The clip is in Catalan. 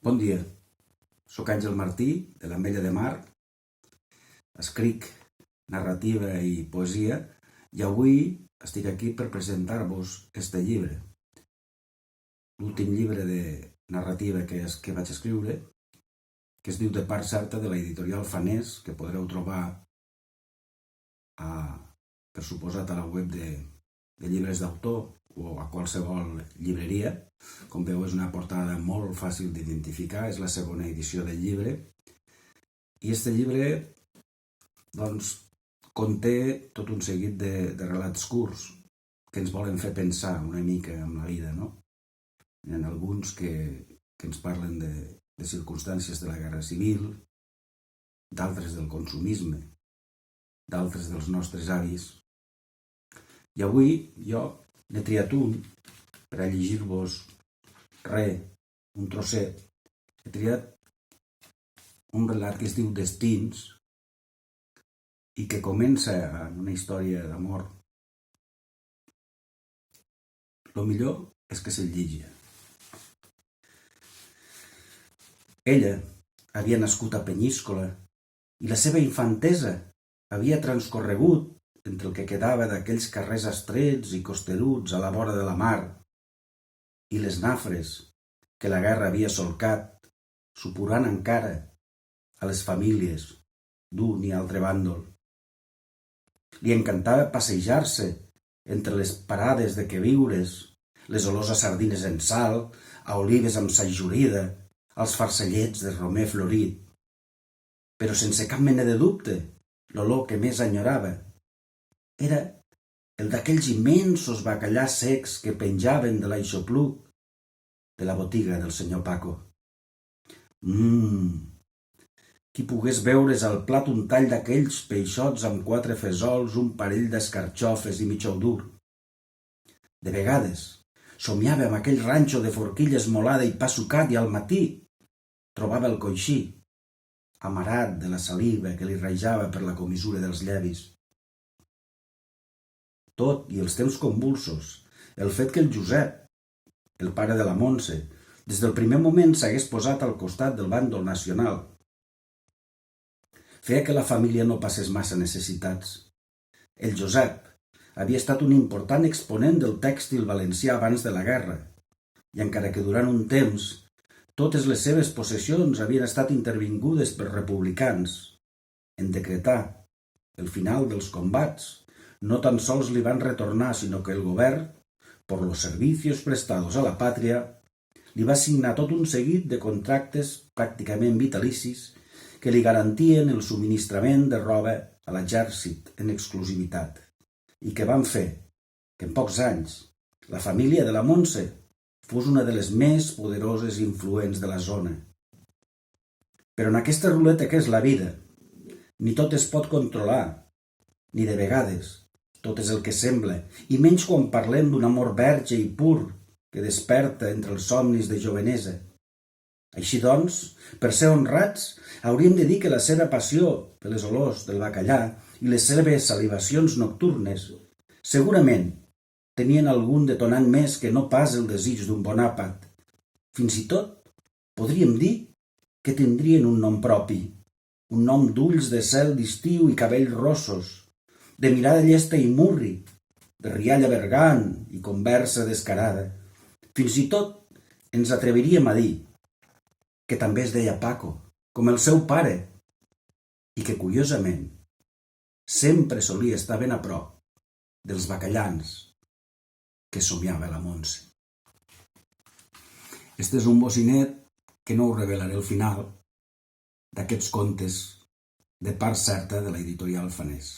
Bon dia, soc Àngel Martí, de l'Ametlla de Mar, escric narrativa i poesia i avui estic aquí per presentar-vos este llibre. L'últim llibre de narrativa que vaig escriure, que es diu De part certa, de l'editorial Fanés, que podreu trobar per suposat a la web de llibres d'autor o a qualsevol llibreria. Com veu, és una portada molt fàcil d'identificar, és la segona edició del llibre. I este llibre, doncs, conté tot un seguit de relats curts que ens volen fer pensar una mica en la vida, no? Hi ha alguns que ens parlen de circumstàncies de la guerra civil, d'altres del consumisme, d'altres dels nostres avis. I avui jo n'he triat un per a llegir-vos un trosset. He triat un relat que es diu Destins i que comença en una història d'amor. Lo millor és que se'l llegi. Ella havia nascut a Penyíscola i la seva infantesa havia transcorregut entre el que quedava d'aquells carrers estrets i costeruts a la vora de la mar i les nafres que la guerra havia solcat, supurant encara a les famílies d'un i altre bàndol. Li encantava passejar-se entre les parades de queviures, les olors a sardines en sal, a olives amb sajurida, als farcellets de romer florit. Però sense cap mena de dubte, l'olor que més enyorava era el d'aquells immensos bacallars secs que penjaven de l'aixopluc de la botiga del senyor Paco. Qui pogués veure's al plat un tall d'aquells peixots amb 4 fesols, un parell d'escarxofes i mitjou dur. De vegades somiava amb aquell ranxo de forquilla esmolada i pa sucat i al matí trobava el coixí, amarat de la saliva que li rajava per la comissura dels llavis. Tot i els temps convulsos, el fet que el Josep, el pare de la Montse, des del primer moment s'hagués posat al costat del bàndol nacional, feia que la família no passés massa necessitats. El Josep havia estat un important exponent del tèxtil valencià abans de la guerra, i encara que durant un temps totes les seves possessions havien estat intervingudes per republicans, en decretar el final dels combats, no tan sols li van retornar, sinó que el govern, por los servicios prestados a la pàtria, li va signar tot un seguit de contractes pràcticament vitalicis que li garantien el subministrament de roba a l'exèrcit en exclusivitat i que van fer que en pocs anys la família de la Montse fos una de les més poderoses i influents de la zona. Però en aquesta ruleta que és la vida, ni tot es pot controlar, ni de vegades tot és el que sembla, i menys quan parlem d'un amor verge i pur que desperta entre els somnis de jovenesa. Així doncs, per ser honrats, hauríem de dir que la seva passió per les olors del bacallà i les seves salivacions nocturnes segurament tenien algun detonant més que no pas el desig d'un bon àpat. Fins i tot podríem dir que tindrien un nom propi, un nom d'ulls de cel d'estiu i cabells rossos, de mirada llesta i murri, de rialla bergant i conversa descarada. Fins i tot ens atreviríem a dir que també es deia Paco, com el seu pare, i que, curiosament, sempre solia estar ben a prop dels bacallans que somiava la Montse. Este és un bocinet que no us revelaré al final d'aquests contes de part certa de l'editorial Fanés.